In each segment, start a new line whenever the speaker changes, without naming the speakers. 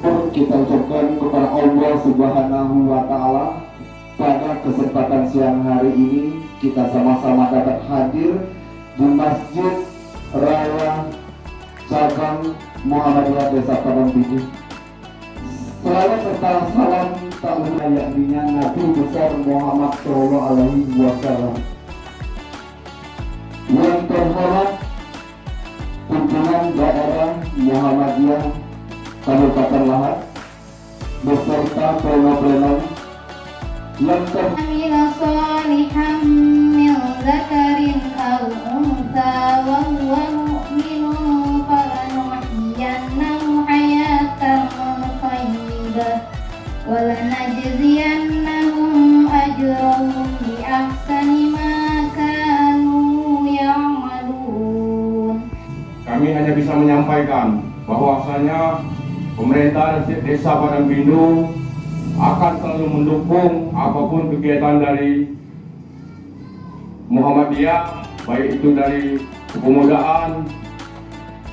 pun kita ucapkan kepada Allah Subhanahu wa Ta'ala. Pada kesempatan siang hari ini kita sama-sama dapat hadir di Masjid Raya Cabang Muhammadiyah Desa Padang Bidi. Selawat serta salam tak lupa yakninya Nabi besar Muhammad Sallallahu Alaihi Wasallam. Yang terhormat pimpinan daerah Muhammadiyah Kabupaten Lahat beserta pleno-pleno yang
Amila salihan min zakarin aw unsa wa huwa mu'minun falanuhyiyannahu hayatan thayyibah wa lanajziyannahum ajrahum bi ahsani ma kanu ya'malun.
Kami hanya bisa menyampaikan bahwasanya pemerintah Desa Padang Bindu akan selalu mendukung apapun kegiatan dari Muhammadiyah, baik itu dari kepemudaan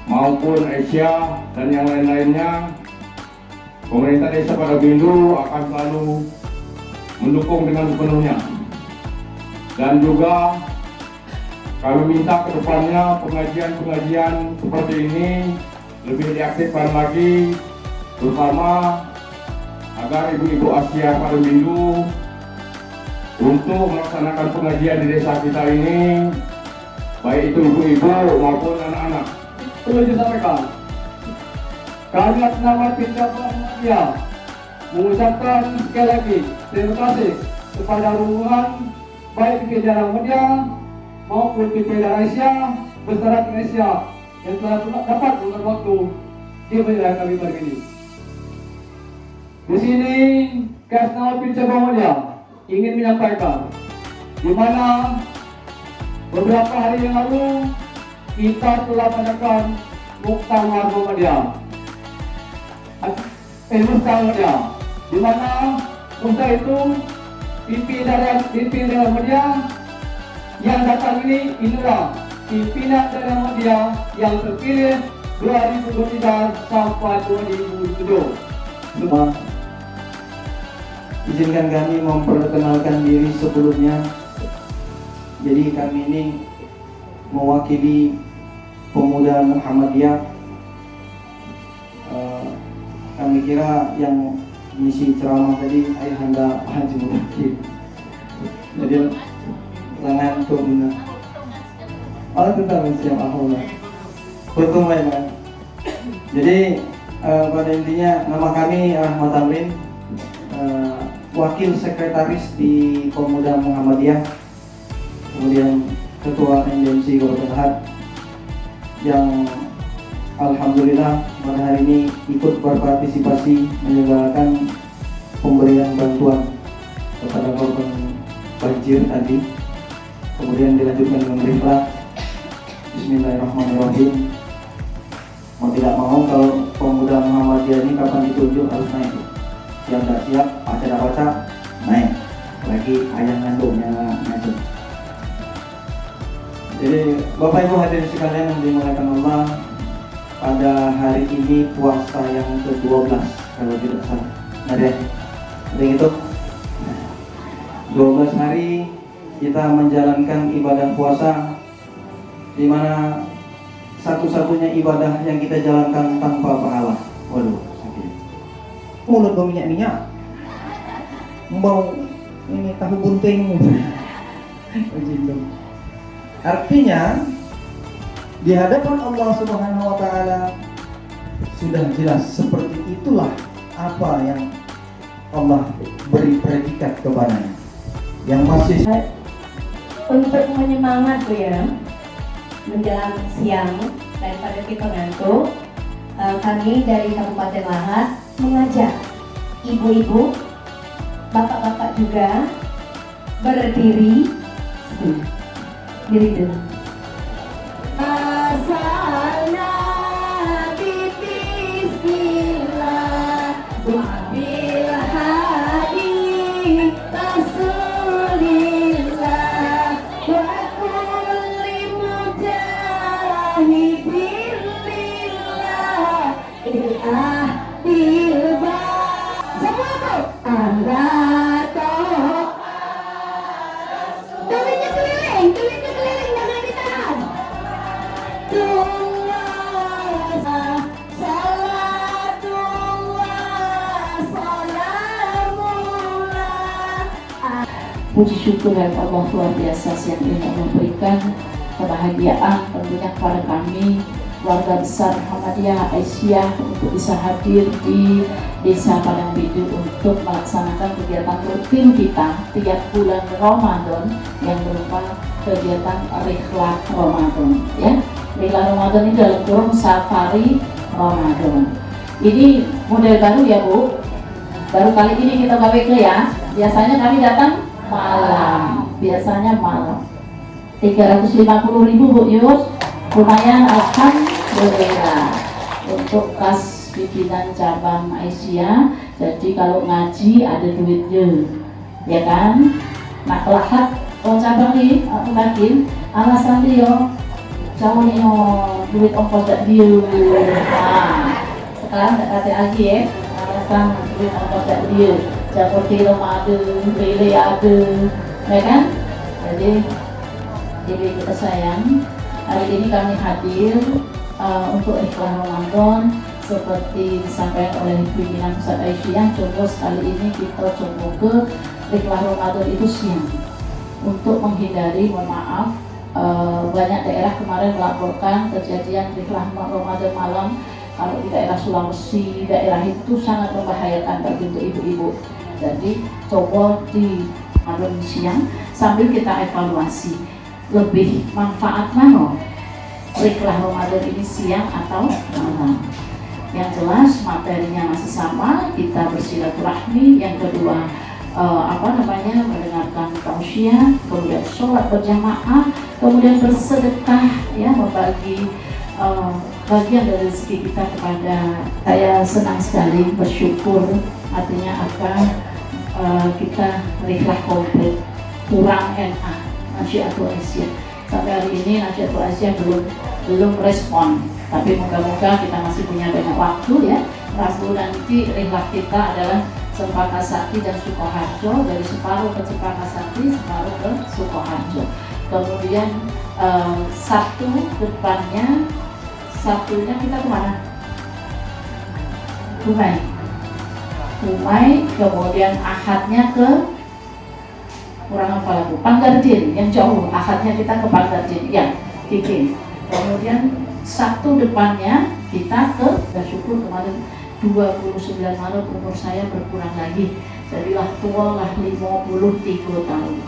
maupun Asia dan yang lain-lainnya. Pemerintah Desa Padang Bindu akan selalu mendukung dengan sepenuhnya. Dan juga kami minta ke depannya pengajian-pengajian seperti ini lebih diaktifkan lagi, terutama agar ibu-ibu Asia Padang Bindu untuk melaksanakan pengajian di desa kita ini, baik itu ibu-ibu maupun anak-anak.
Perlu disampaikan, kami atas nama Pindah Muhammadiyah mengucapkan sekali lagi terima kasih kepada rombongan baik PPD Muhammadiyah maupun PPD Asia beserta Indonesia yang telah dapat mengatur waktu di wilayah kami hari ini. Di sini, Kasnawa Pindah Muhammadiyah ingin menyampaikan di mana beberapa hari yang lalu kita telah mengadakan Muktamar Muhammadiyah. Muhammadiyah, di mana Musa itu pimpinan Muhammadiyah yang datang ini inilah pimpinan dari Muhammadiyah yang terpilih 2023 sampai 2007.
Semua izinkan kami memperkenalkan diri sebelumnya. Jadi kami ini mewakili pemuda Muhammadiyah. Kami kira yang misi ceramah tadi Ayahanda Haji Mudakir. Jadi lengan tuh tentang siap alhamdulillah. Betul lain. Jadi pada intinya nama kami Rahmat Tamrin, wakil sekretaris di Pemuda Muhammadiyah, kemudian ketua NDMC Kabupaten Lahat, yang alhamdulillah pada hari ini ikut berpartisipasi menyelenggarakan pemberian bantuan kepada korban banjir tadi. Kemudian dilanjutkan dengan riflah. Bismillahirrahmanirrahim. Mau tidak mau kalau pemuda Muhammadiyah ini kapan ditunjuk harus naik. Siap tak siap, baca tak baca, naik. Lagi ayah ngandungnya ngatur. Jadi Bapak Ibu hadirin sekalian yang dimuliakan Allah, pada hari ini puasa yang ke-12 kalau tidak salah. Ada gitu. 12 hari kita menjalankan ibadah puasa, di mana satu-satunya ibadah yang kita jalankan tanpa pahala. Waduh, sakit. Mulut bau minyak-minyak. Bau ini tahu bunting. Artinya di hadapan Allah Subhanahu wa Ta'ala sudah jelas seperti itulah apa yang Allah beri predikat kepadanya. Yang masih
untuk menyemangat tuh ya menjelang siang daripada kita ngantuk, kami dari Kabupaten Lahat mengajak ibu-ibu, bapak-bapak juga berdiri diri dulu.
Billah
Puji syukur dari Allah luar biasa siang ini memberikan kebahagiaan tentunya kepada kami keluarga besar Muhammadiyah Aisyah untuk bisa hadir di Desa Padang Bidu untuk melaksanakan kegiatan rutin kita tiap bulan Ramadan yang berupa kegiatan Rihlah Ramadan, ya. Rihlah Ramadan ini dalam kurung safari Ramadan. Ini model baru ya Bu, baru kali ini kita gawe ke ya. Biasanya kami datang malam, biasanya malam. 350.000 Bu Yus, lumayan alhamdulillah untuk kas pimpinan cabang Aisyah. Jadi kalau ngaji ada duitnya, ya kan? Nah kelahat kalau cabang nih aku yakin alasan dia jauh nih duit ongkos tak dia. Nah sekarang tak kata lagi ya, alasan duit ongkos tak dia. Jauh film ada, relay ada, ya kan? Jadi kita sayang, hari ini kami hadir untuk Rihlah Ramadan seperti disampaikan oleh pimpinan Pusat Aisyah. Contoh sekali ini kita coba ke Rihlah Ramadan itu siang untuk menghindari, mohon maaf, banyak daerah kemarin melaporkan kejadian Rihlah Ramadan malam. Kalau di daerah Sulawesi, daerah itu sangat membahayakan bagi untuk ibu-ibu. Jadi coba di Ramadan siang sambil kita evaluasi lebih manfaat mana Rihlah Ramadan ini siang atau malam. Yang jelas materinya masih sama, kita bersilaturahmi. Yang kedua mendengarkan tausiah, kemudian sholat berjamaah, kemudian bersedekah, ya, membagi bagian dari rezeki kita kepada. Saya senang sekali, bersyukur, artinya kita rihlah komplit, kurang NA Nasyiatul Aisyah. Sampai hari ini Nasyiatul Aisyah belum respon, tapi moga-moga kita masih punya banyak waktu ya. Rabu nanti rihlah kita adalah Cempaka Sakti dan Sukoharjo, dari separuh ke Cempaka Sakti, separuh ke Sukoharjo. Kemudian Sabtunya kita kemana? Dumai, kemudian Ahadnya ke kurang apa lagu Panggarjin yang jauh. Ahadnya kita ke Panggarjin, ya, Kiki. Kemudian Sabtu depannya kita ke bersyukur kemarin 29 Maret umur saya berkurang lagi, jadilah tua lah 53 tahun,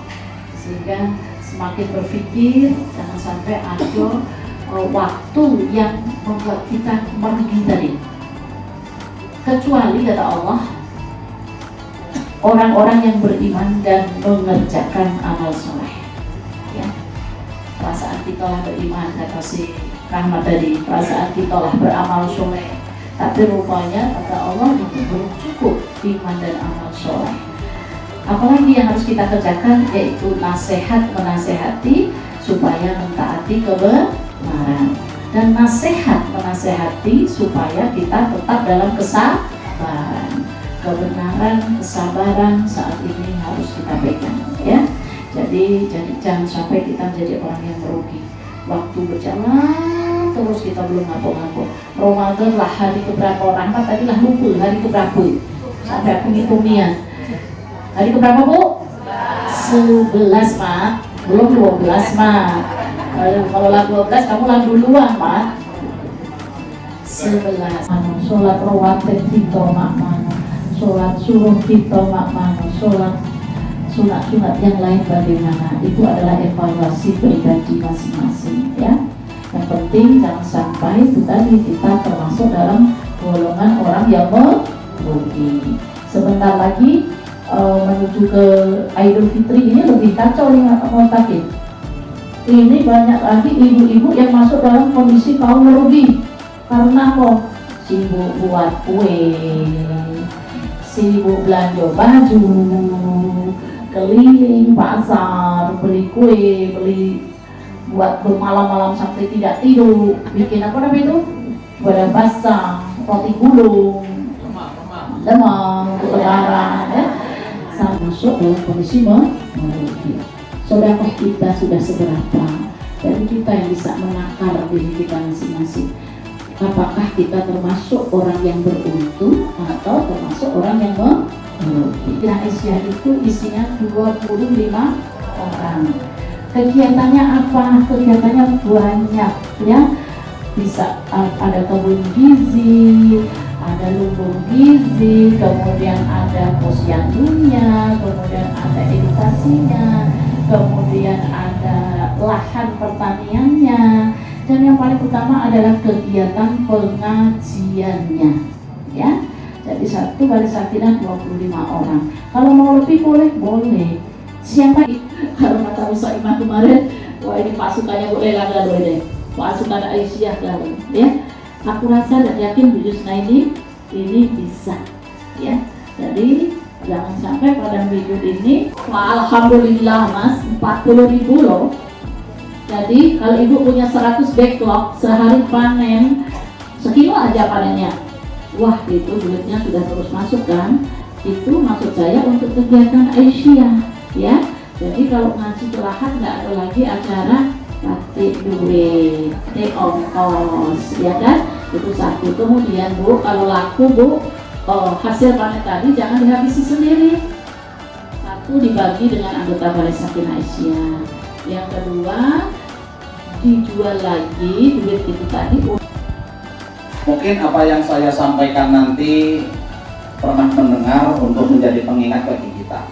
sehingga semakin berpikir jangan sampai ada waktu yang membuat kita merugi tadi. Kecuali kata Allah, orang-orang yang beriman dan mengerjakan amal soleh, ya. Perasaan kita lah beriman, kata si Rahmat tadi, perasaan kita lah beramal soleh, tapi rupanya kata Allah itu belum cukup iman dan amal soleh. Apalagi yang harus kita kerjakan, yaitu nasihat, menasehati supaya mentaati kebenaran, dan nasihat menasehati supaya kita tetap dalam kesabaran. Kebenaran, kesabaran saat ini harus kita pegang, ya. Jadi jangan sampai kita menjadi orang yang merugi. Waktu berjalan terus kita belum ngapuk-ngapuk. Ramadan lah hari keberapa, Rahmat tadi lah lupa hari keberapa, sampai aku ngitung niat. Hari keberapa Bu? 11 Mak, belum 12 Mak. Kalau lah 12 kamu lah duluan Mak. 11. Sholat rawatib kita mak mana, sholat suruh kita mak mana, sholat sunat-sunat yang lain bagaimana. Itu adalah evaluasi pribadi masing-masing, ya. Yang penting jangan sampai itu tadi kita termasuk dalam golongan orang yang merugi. Sebentar lagi menuju ke Idul Fitri ini lebih kacau nih Motakin. Ini banyak lagi ibu-ibu yang masuk dalam kondisi kaum merugi. Karena kok sibuk buat kue, sibuk belanja baju, keliling pasar, beli kue, buat bermalam-malam sampai tidak tidur, bikin apa namanya itu? Badan basah, roti gulung, lemang, untuk lebaran, ya. Sampai masuk dalam kondisi merugi. Sedekah kita sudah seberapa? Dan kita yang bisa menakar diri kita masing-masing. Apakah kita termasuk orang yang beruntung atau termasuk orang yang Yang Aisyah itu isinya 25 orang. Kegiatannya apa? Kegiatannya banyak ya. Bisa ada kebun gizi, ada lumbung gizi, kemudian ada posyandunya, kemudian ada edukasinya, kemudian ada lahan pertaniannya, dan yang paling utama adalah kegiatan pengajiannya ya. Jadi satu kali sakinah 25 orang. Kalau mau lebih boleh. Siapa kalau kata Ustaz Iman kemarin, wah ini pasukannya boleh lah deh. Pasukan Aisyah kalau ya. Aku rasa dan yakin Bu Yusna ini bisa ya. Jadi jangan sampai pada minggu ini, alhamdulillah Mas, 40.000 loh. Jadi kalau ibu punya 100 backlog, sehari panen sekilo aja panennya. Wah itu duitnya sudah terus masuk kan. Itu maksud saya untuk kegiatan Aisyah ya. Jadi kalau ngaji telahan nggak ada lagi acara pakai duit, ongkos ya kan. Itu satu. Kemudian Bu, kalau laku Bu, hasil panen tadi jangan dihabisi sendiri. Satu, dibagi dengan anggota Balai Sakinah Aisyah. Yang kedua, dijual lagi duit itu tadi.
Mungkin apa yang saya sampaikan nanti pernah mendengar untuk menjadi pengingat bagi kita.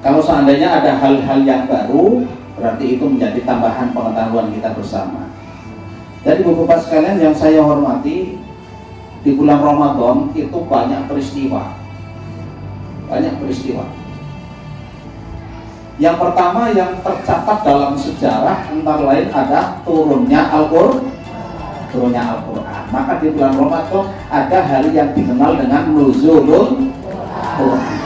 Kalau seandainya ada hal-hal yang baru, berarti itu menjadi tambahan pengetahuan kita bersama. Jadi Bapak sekalian yang saya hormati, di bulan Ramadan itu banyak peristiwa. Yang pertama yang tercatat dalam sejarah antara lain ada turunnya Al-Qur'an. Maka di bulan Ramadan ada hari yang dikenal dengan Nuzulul Qur'an.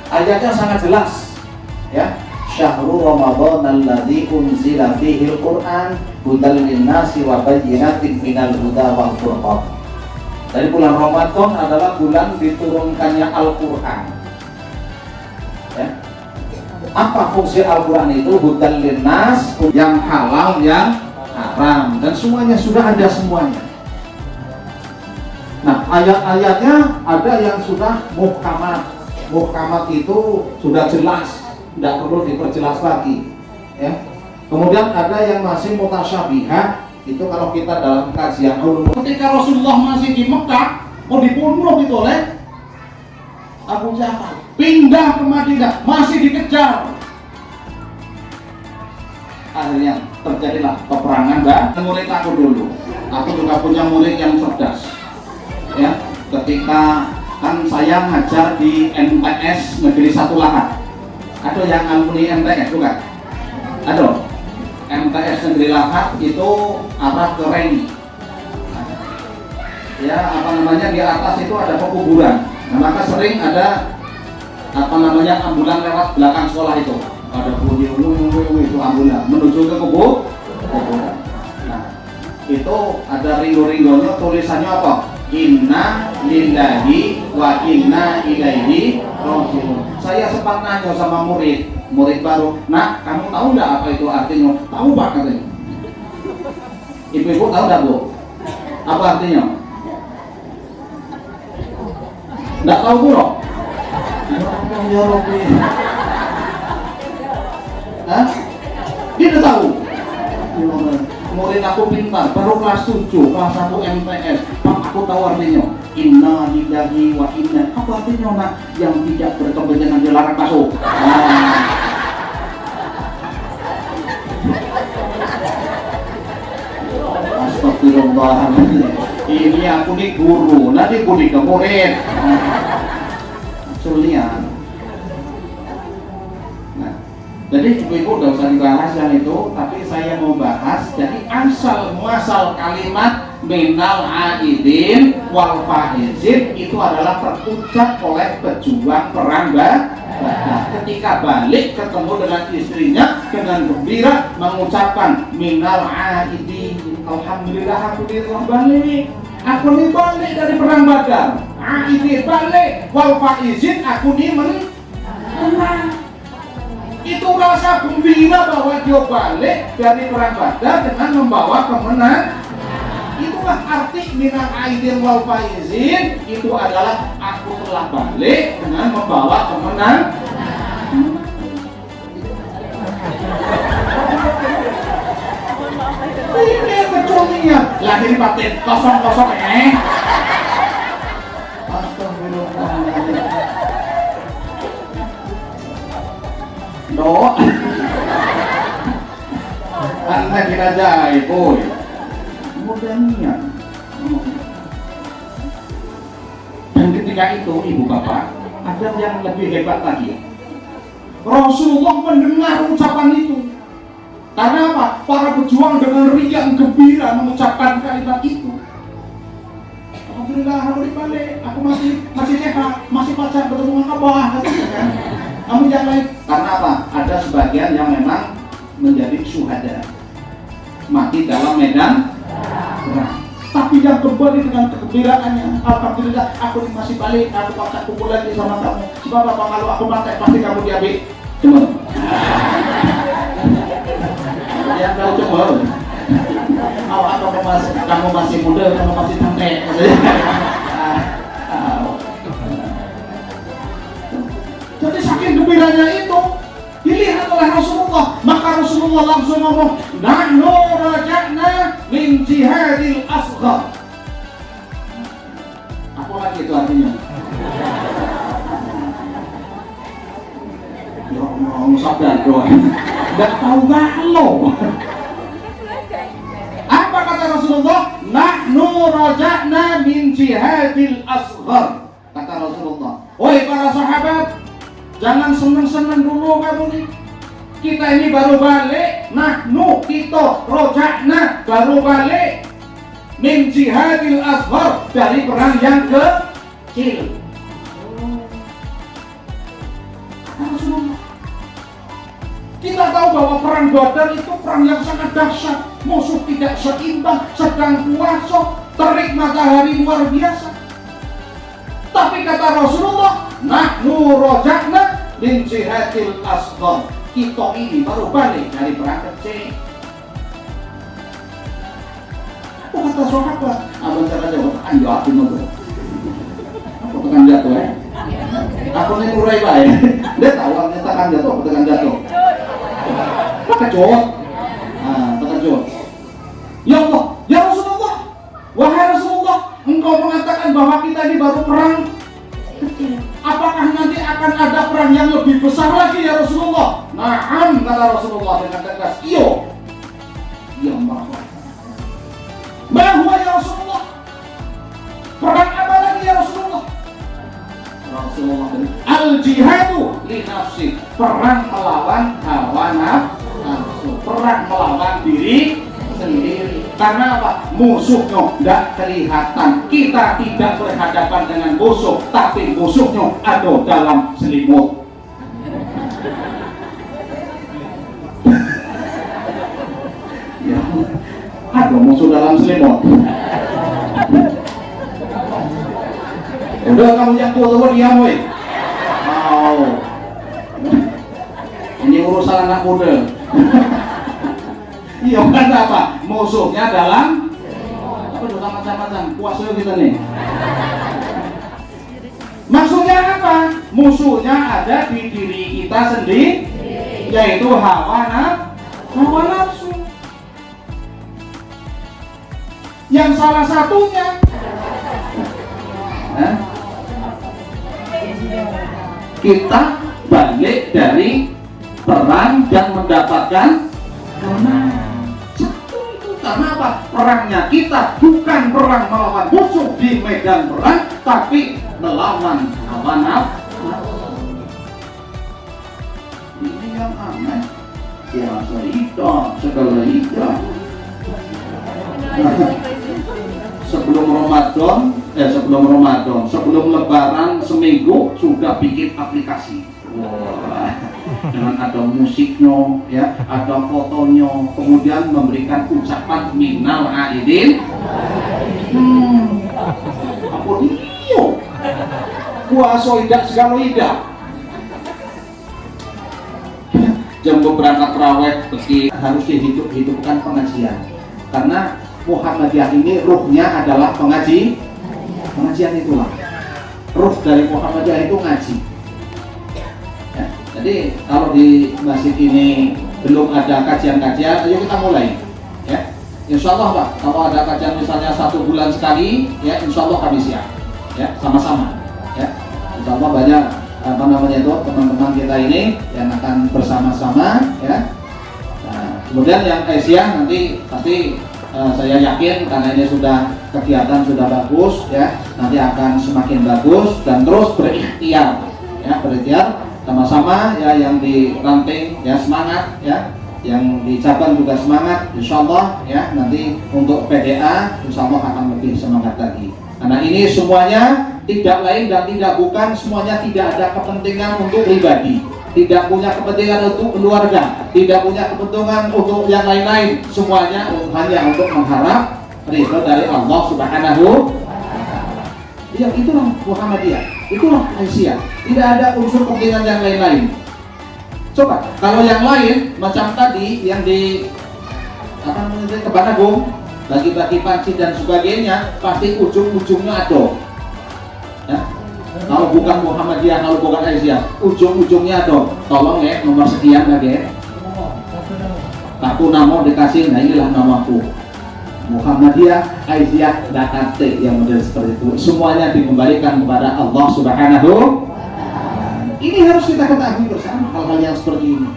Ayatnya sangat jelas ya. Syahrul Ramadan alladzi unzila fihi al-Qur'an hudal linnasi wa bayyinatin minal huda wal furqan. Dari bulan Ramadan adalah bulan diturunkannya Al-Qur'an. Ya. Apa fungsi Al-Qur'an itu? Hudal linnas, yang halal, yang haram, dan semuanya sudah ada semuanya. Nah, ayat-ayatnya ada yang sudah muhkamat. Muhkamat itu sudah jelas, tidak perlu diperjelas lagi ya. Kemudian ada yang masih mutasyabihat, itu kalau kita dalam kajian ulum. Ketika Rasulullah masih di Mekah, mau dibunuh itu oleh Abu Jahal, pindah ke Madinah, masih dikejar. Akhirnya terjadilah peperangan. Murid aku dulu, aku juga punya murid yang cerdas ya. Ketika kan saya ngajar di MTS Negeri 1 Lahat. Ada yang alumni MTS bukan? Ada. MTS Negeri Lahat itu arah ke Reni. Ya, apa namanya, di atas itu ada pekuburan. Nah, maka sering ada apa namanya ambulan lewat belakang sekolah itu. Ada bunyi itu ambulan menuju ke kuburan. Nah, itu ada ringgo-ringgonya, tulisannya apa? Inna lillahi wa inna ilaihi raji'un. Saya sempat nanya sama murid baru, "Nak, kamu tahu nggak apa itu artinya?" "Tahu Pak," katanya. Ibu-ibu tahu nggak Bu? Apa artinya? Nggak tahu Bu loh. Ya Rabbi. Hah? Dia udah tahu. Murid aku pintar, baru kelas 7, kelas 1 MTS. Pak, aku tahu artinya. Inna lillahi wa inna. Apa artinya nak? Yang tidak berkepentingan dilarang masuk. Astagfirullahaladzim. Ini aku nih guru, nanti aku nih ke murid. Sulian. Jadi ibu-ibu udah usah dibahas yang itu, tapi saya mau bahas. Jadi asal muasal kalimat minal aidin wal faizin itu adalah terucap oleh pejuang perang Badar. Ketika balik ketemu dengan istrinya dengan gembira mengucapkan minal aidin, alhamdulillah aku balik. Aku nih balik dari perang Badar. Aidin balik, wal faizin aku nih menang. Itu rasa gembira bahwa dia balik dari perang Badar dengan membawa kemenangan. Itu
itulah arti minal aidin wal faizin. Itu adalah aku telah balik dengan membawa kemenangan. Ini kecualinya lahir batin kosong-kosong Astagfirullahaladzim. Doa karena kita jahit, boy. Mudah niat. Dan ketika itu, ibu bapak, ada yang lebih hebat lagi. Rasulullah mendengar ucapan itu. Karena apa? Para pejuang dengan riang gembira mengucapkan kalimat itu. Alhamdulillah, hari balik, aku masih sehat, masih pacar bertemu Ka'bah, kan? Namun yang lain, karena apa? Ada sebagian yang memang menjadi syuhada, mati dalam medan perang. Tapi yang kembali dengan kegembiraannya, alhamdulillah, aku masih balik, aku paksa kumpul lagi sama kamu. Sebab apa? Kalau aku mati pasti kamu diambil. Cuma yang tahu cuma atau kamu masih muda, kamu masih cantik. Jadi saking gembiranya itu dilihat oleh Rasulullah, maka Rasulullah langsung ngomong, nahnu raja'na min jihadil asghar. Apa lagi itu artinya? Ya Allah, sabda doang. Gak tahu galau. Apa kata Rasulullah? Nahnu raja'na min jihadil asghar. Kata Rasulullah, woi para sahabat, jangan seneng-seneng dulu kamu nih. Kita ini baru balik. Nahnu, kita roja'na, baru balik min jihadil asghar, dari perang yang kecil. Rasulullah, kita tahu bahwa perang Badar itu perang yang sangat dahsyat. Musuh tidak seimbang, sedang puasa, terik matahari luar biasa. Tapi kata Rasulullah, nahnu roja'na min jihadil asghar, kita ini baru balik dari perang kecil. Apa kata sahabat? Abang cara jawab, tekan jawabin itu. Apa tekan jatuh ya? Aku ini murai baik. Dia tahu artinya tekan jatuh, tekan jatuh. Terkejut. Terkejut. Ya Allah, ya Rasulullah, wahai Rasulullah, engkau mengatakan bahwa kita ini baru perang kecil. Apakah nanti akan ada perang yang lebih besar lagi ya Rasulullah? Na'am, kata Rasulullah dengan tegas. Iyo. Ya Allah. Bahwa ya Rasulullah, perang apa lagi ya Rasulullah? Rasulullah al-jihadu li nafsi, perang melawan hawa nafsu, perang melawan diri sendiri. Karena apa? Musuhnya tidak kelihatan. Kita tidak berhadapan dengan musuh, tapi musuhnya ada dalam selimut. Ya, ada musuh dalam selimut. Udah kamu yang tua-tua diam woy. Wow. Ini urusan anak muda. Iya kan apa? Musuhnya dalam apa tuh macam-macam puasa kita nih. Maksudnya apa? Musuhnya ada di diri kita sendiri, yaitu hawa nafsu. Yang salah satunya kita balik dari perang dan mendapatkan kemenangan. Satu itu karena apa? Perangnya kita bukan perang melawan musuh di medan perang, tapi melawan hawa nafsu. Ini yang aneh. Ya cerita segala ida. Sebelum Lebaran seminggu sudah bikin aplikasi. Wah, dengan ada musiknya, ya, ada fotonya, kemudian memberikan ucapan minal aidin. Apa dia? Puasa idak segala idak. Jam berangkat terawih harus dihidupkan pengajian. Karena Muhammadiyah ini ruhnya adalah pengajian itulah. Ruh dari Muhammadiyah itu ngaji. Ya, jadi kalau di masjid ini belum ada kajian-kajian, ayo kita mulai. Ya, insya Allah Pak, kalau ada kajian misalnya 1 bulan sekali, ya insya Allah kami siap. Ya, sama-sama. Ya, insya Allah banyak teman-teman kita ini yang akan bersama-sama. Ya. Nah, kemudian yang Asia nanti pasti saya yakin karena ini sudah kegiatan sudah bagus, ya nanti akan semakin bagus dan terus berikhtiar, ya berikhtiar sama-sama, ya yang di ranting ya semangat, ya yang di cabang juga semangat, insyaallah ya nanti untuk PDA insyaallah akan lebih semangat lagi karena ini semuanya tidak lain dan tidak bukan, semuanya tidak ada kepentingan untuk pribadi, tidak punya kepentingan untuk keluarga, tidak punya kepentingan untuk yang lain-lain, semuanya hanya untuk mengharap ridho dari Allah Subhanahu wa Ta'ala. Ya, itulah Muhammadiyah, itulah Aisyah. Tidak ada unsur kepentingan yang lain-lain. Coba, kalau yang lain macam tadi yang di Kebun Agung, bagi-bagi panci dan sebagainya, pasti ujung-ujungnya ada. Ya. Kalau bukan Muhammadiyah, kalau bukan Aisyah, ujung-ujungnya dong. Tolong ya, nomor sekian lagi ya. Aku nama dikasih, nah inilah namaku. Muhammadiyah, Aisyah, dan Ate yang model seperti itu. Semuanya dikembalikan kepada Allah Subhanahu. Ini harus kita ketahui bersama hal-hal yang seperti ini.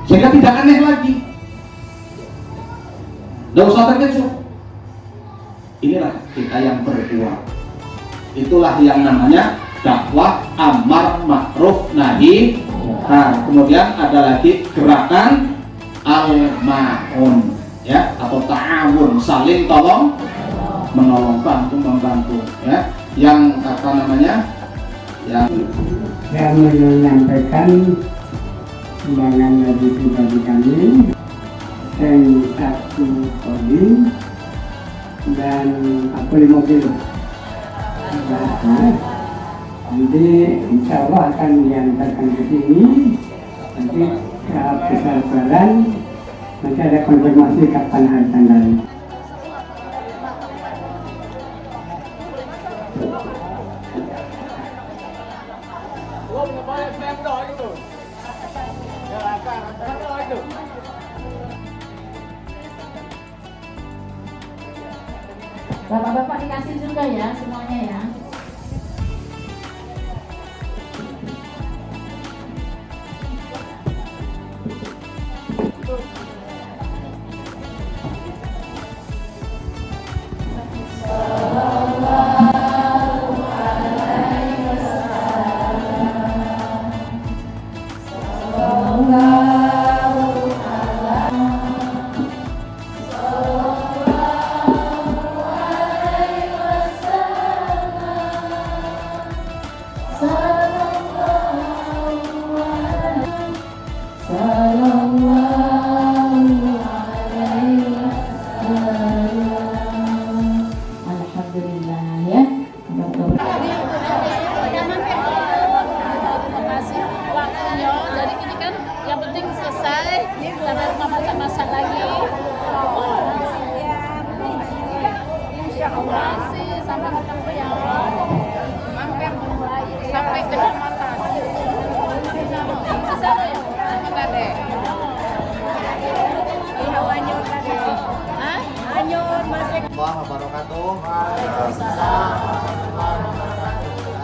Sehingga tidak aneh lagi. Tidak usah terkejut. Inilah kita yang berbuat. Itulah yang namanya dakwah amar ma'ruf nahi munkar. Kemudian ada lagi gerakan al-ma'un, ya atau ta'awun, saling tolong menolong, bantu membantu, ya yang yang
saya menyampaikan sumbangan dari pribadi kami yang 1 kodi dan 45 mobil. Nanti insya Allah akan diantarkan ke sini. Nanti saat besar-besaran nanti ada konfirmasi kapan hari tanggalnya.
Bapak-bapak dikasih juga ya semuanya ya. Alhamdulillah ya.
Waktunya, jadi ini kan yang penting selesai, kita harus masa-masa lagi. Insya Allah sih sama ketemu ya, sampai kecamatan. Sesama ya, enggak deh. Anyur masih.
Assalamualaikum wabarakatuh.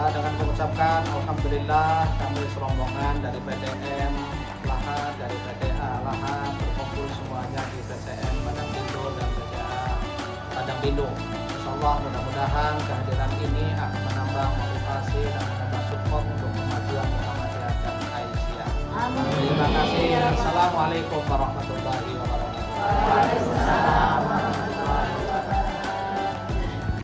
Dengan mengucapkan Alhamdulillah kami serombongan dari PTM Lahat, dari PTA Lahat berkumpul semuanya di PCM Padang Bindu dan PTA Padang Bindu. Insyaallah mudah-mudahan kehadiran ini akan menambah motivasi dan menambah support untuk kemajuan Muhammadiyah dan Aisyah. Terima kasih. Assalamualaikum warahmatullahi wabarakatuh.